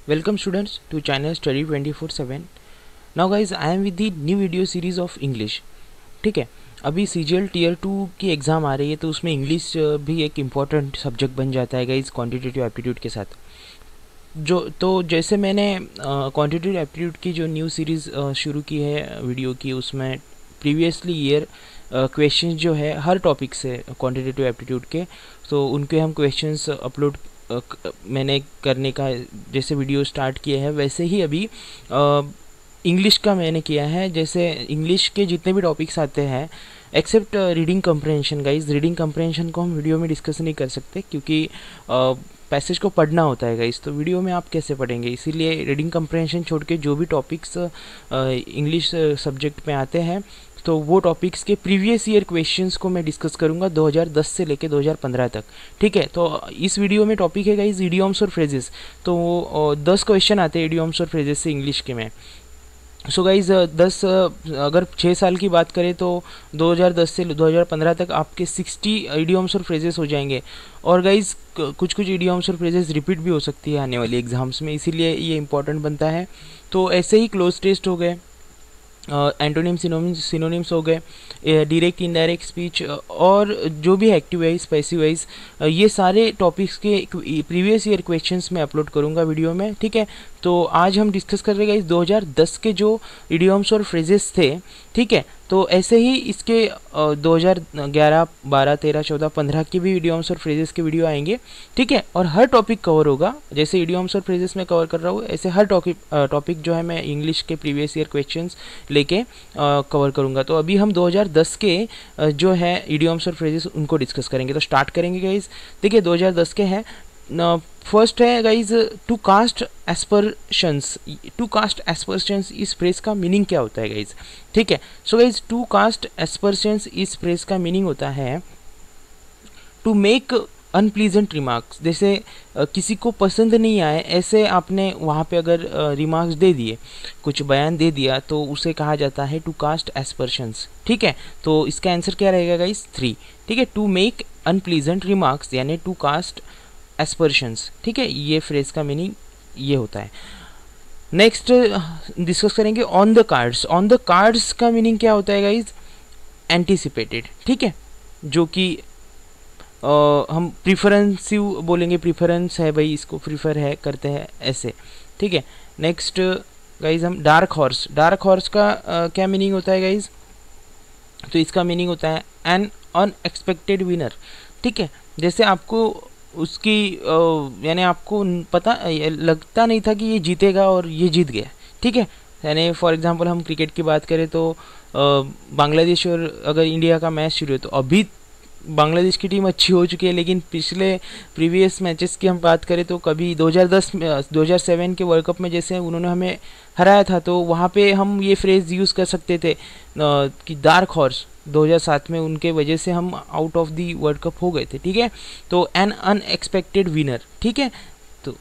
Welcome students to channel Study 24/7. Now guys, I am with the new video series of English. ठीक है, अभी CGL Tier 2 की exam आ रही है तो उसमें इंग्लिश भी एक इम्पॉर्टेंट सब्जेक्ट बन जाता है गाइस क्वांटिटेटिव एप्टीट्यूड के साथ। जैसे मैंने क्वांटिटेटिव एप्टीट्यूड की जो न्यू सीरीज़ शुरू की है वीडियो की, उसमें प्रीवियसली ईयर क्वेश्चंस जो है हर टॉपिक से क्वांटिटेटिव एप्टीट्यूड के, तो उनके हम क्वेश्चंस अपलोड मैंने करने का जैसे वीडियो स्टार्ट किए हैं, वैसे ही अभी इंग्लिश का मैंने किया है। जैसे इंग्लिश के जितने भी टॉपिक्स आते हैं एक्सेप्ट रीडिंग कम्प्रहेंशन गाइज, रीडिंग कम्प्रहेंशन को हम वीडियो में डिस्कस नहीं कर सकते क्योंकि पैसेज को पढ़ना होता है गाइज, तो वीडियो में आप कैसे पढ़ेंगे। इसीलिए रीडिंग कम्प्रहेंशन छोड़ के जो भी टॉपिक्स इंग्लिश सब्जेक्ट में आते हैं तो वो टॉपिक्स के प्रीवियस ईयर क्वेश्चंस को मैं डिस्कस करूंगा 2010 से लेके 2015 तक। ठीक है, तो इस वीडियो में टॉपिक है गाइज इडियम्स और फ्रेजेस। तो 10 क्वेश्चन आते हैं इडियम्स और फ्रेजेस से इंग्लिश के में। सो गाइज 10 अगर 6 साल की बात करें तो 2010 से 2015 तक आपके 60 इडियम्स और फ्रेजेस हो जाएंगे। और गाइज कुछ इडियम्स और फ्रेजेस रिपीट भी हो सकती है आने वाली एग्जाम्स में, इसीलिए ये इंपॉर्टेंट बनता है। तो ऐसे ही क्लोज टेस्ट हो गए, एंटोनिम सिनोनिम्स हो गए, डायरेक्ट इनडायरेक्ट स्पीच और जो भी एक्टिव वाइज पैसिव वाइज, ये सारे टॉपिक्स के प्रीवियस ईयर क्वेश्चंस मैं अपलोड करूंगा वीडियो में। ठीक है, तो आज हम डिस्कस कर रहे हैं 2010 के जो इडियम्स और फ्रेजेस थे। ठीक है, तो ऐसे ही इसके 2011, 12, 13, 14, 15 के भी इडियम्स और फ्रेजेस के वीडियो आएंगे। ठीक है, और हर टॉपिक कवर होगा। जैसे इडियम्स और फ्रेजेस में कवर कर रहा हूँ, ऐसे हर टॉपिक जो है मैं इंग्लिश के प्रीवियस ईयर क्वेश्चंस लेके कवर करूँगा। तो अभी हम 2010 के जो है इडियम्स और फ्रेजेस उनको डिस्कस करेंगे। तो स्टार्ट करेंगे गाइज। देखिए 2010 के हैं। फर्स्ट है guys to cast aspersions. To cast aspersions इस फ्रेज का मीनिंग क्या होता है गाइज। ठीक है, so guys to cast aspersions इस फ्रेज का मीनिंग होता है टू मेक अनप्लीजेंट रिमार्क्स। जैसे किसी को पसंद नहीं आए ऐसे आपने वहाँ पे अगर रिमार्क्स दे दिए, कुछ बयान दे दिया, तो उसे कहा जाता है टू कास्ट एस्पर्शंस। ठीक है, तो इसका आंसर क्या रहेगा गाइज 3। ठीक है, टू मेक अनप्लीजेंट रिमार्क्स यानी टू कास्ट एस्पर्शंस। ठीक है, ये फ्रेज का मीनिंग ये होता है। नेक्स्ट डिस्कस करेंगे on the cards. On the cards का मीनिंग क्या होता है गाइज एंटिसिपेटेड। ठीक है, जो कि हम प्रिफरेंसिव बोलेंगे, प्रिफरेंस है भाई, इसको प्रिफर है करते हैं ऐसे। ठीक है, नेक्स्ट गाइज हम डार्क हॉर्स। डार्क हॉर्स का क्या मीनिंग होता है गाइज, तो इसका मीनिंग होता है एन अनएक्सपेक्टेड विनर। ठीक है, जैसे आपको उसकी यानी आपको पता लगता नहीं था कि ये जीतेगा और ये जीत गया। ठीक है, यानी फॉर एग्जांपल हम क्रिकेट की बात करें तो बांग्लादेश और अगर इंडिया का मैच शुरू है तो अभी बांग्लादेश की टीम अच्छी हो चुकी है, लेकिन पिछले प्रीवियस मैचेस की हम बात करें तो कभी 2007 के वर्ल्ड कप में जैसे उन्होंने हमें हराया था, तो वहाँ पे हम ये फ्रेज़ यूज़ कर सकते थे कि डार्क हॉर्स 2007 में उनके वजह से हम out of the world cup हो गए थे। ठीक है, तो एन अनएक्सपेक्टेड विनर। ठीक है, तो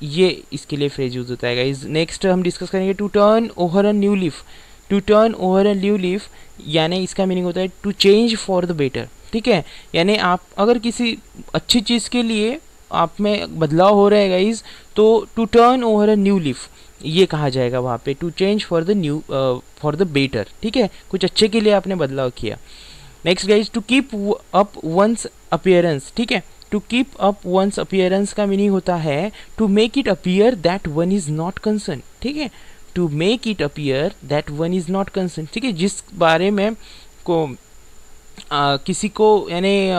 ये इसके लिए फ्रेज यूज होता है गाइस। नेक्स्ट हम डिस्कस करेंगे to turn over a new leaf. To turn over a new leaf यानी इसका मीनिंग होता है to change for the better. ठीक है, यानी आप अगर किसी अच्छी चीज़ के लिए आप में बदलाव हो रहा है गाइज, तो to turn over a new leaf ये कहा जाएगा वहाँ पे, to change for the new for the better. ठीक है, कुछ अच्छे के लिए आपने बदलाव किया। Next guys to keep up one's appearance. ठीक है, to keep up one's appearance का मीनिंग होता है to make it appear that one is not concern. ठीक है, to make it appear that one is not concern. ठीक है, जिस बारे में को किसी को यानी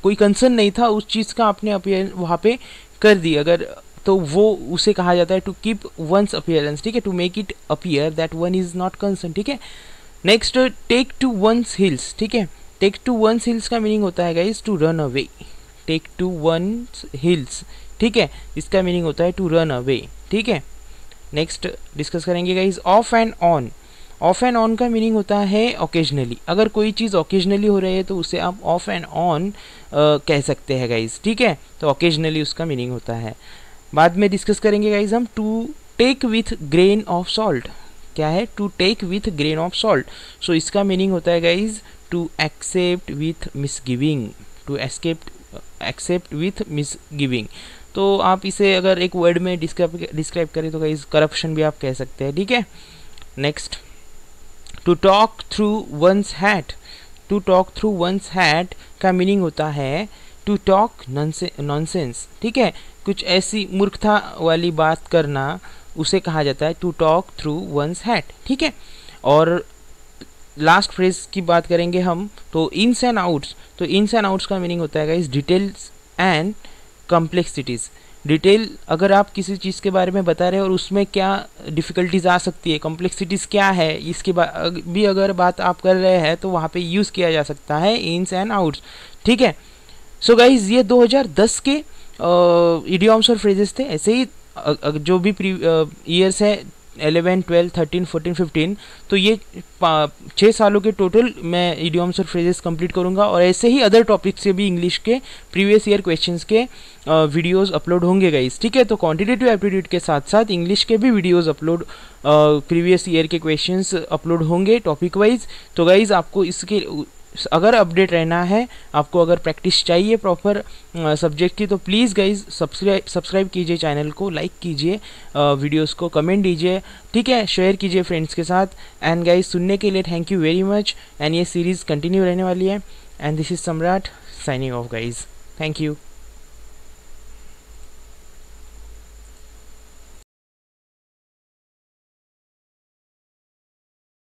कोई कंसर्न नहीं था उस चीज़ का आपने अपीयर वहाँ पे कर दी अगर, तो वो उसे कहा जाता है टू कीप वंस अपीयरेंस। ठीक है, to make it appear that one is not concern. ठीक है, next take to one's heels. ठीक है, टेक टू वंस हिल्स का मीनिंग होता है guys to run away. Take to one's heels. ठीक है, इसका मीनिंग होता है टू रन अवे। ठीक है, नेक्स्ट डिस्कस करेंगे guys of and on. Of and on का मीनिंग होता है ओकेजनली। अगर कोई चीज़ ओकेजनली हो रही है तो उसे आप ऑफ एंड ऑन कह सकते हैं गाइज। ठीक है, तो ओकेजनली उसका मीनिंग होता है। बाद में डिस्कस करेंगे गाइज हम to take with grain of salt. क्या है to take with grain of salt, so इसका मीनिंग होता है guys to accept with misgiving. To accept with misgiving, तो आप इसे अगर एक वर्ड में डिस्क्राइब करें तो गाइस करप्शन भी आप कह सकते हैं, ठीक है। Next, to talk through one's hat. To talk through one's hat का मीनिंग होता है टू टॉक नॉनसेंस, ठीक है, कुछ ऐसी मूर्खता वाली बात करना, उसे कहा जाता है to talk through one's hat, ठीक है। और लास्ट फ्रेज की बात करेंगे हम, तो इन्स एंड आउट्स। तो इन्स एंड आउट्स का मीनिंग होता है guys details and complexities. Detail, अगर आप किसी चीज़ के बारे में बता रहे हैं और उसमें क्या डिफ़िकल्टीज आ सकती है, कॉम्प्लेक्सिटीज़ क्या है, इसके भी अगर बात आप कर रहे हैं तो वहाँ पे यूज़ किया जा सकता है इन्स एंड आउट्स, ठीक है। सो गाइज ये 2010 के इडियम्स और फ्रेजेस थे। ऐसे ही जो भी ईयर्स है 11, 12, 13, 14, 15, तो ये 6 सालों के टोटल मैं इडियम्स और फ्रेजेस कंप्लीट करूंगा। और ऐसे ही अदर टॉपिक से भी इंग्लिश के प्रीवियस ईयर क्वेश्चंस के वीडियोस अपलोड होंगे गाइस, ठीक है। तो क्वांटिटेटिव एप्टीट्यूड के साथ साथ इंग्लिश के भी वीडियोस अपलोड, प्रीवियस ईयर के क्वेश्चंस अपलोड होंगे टॉपिक वाइज। तो गाइज आपको इसके अगर अपडेट रहना है, आपको अगर प्रैक्टिस चाहिए प्रॉपर सब्जेक्ट की, तो प्लीज़ गाइज सब्सक्राइब कीजिए चैनल को, लाइक कीजिए वीडियोस को, कमेंट दीजिए, ठीक है, शेयर कीजिए फ्रेंड्स के साथ। एंड गाइज सुनने के लिए thank you very much. And ये सीरीज़ कंटिन्यू रहने वाली है। एंड दिस इज़ सम्राट signing off guys, thank you.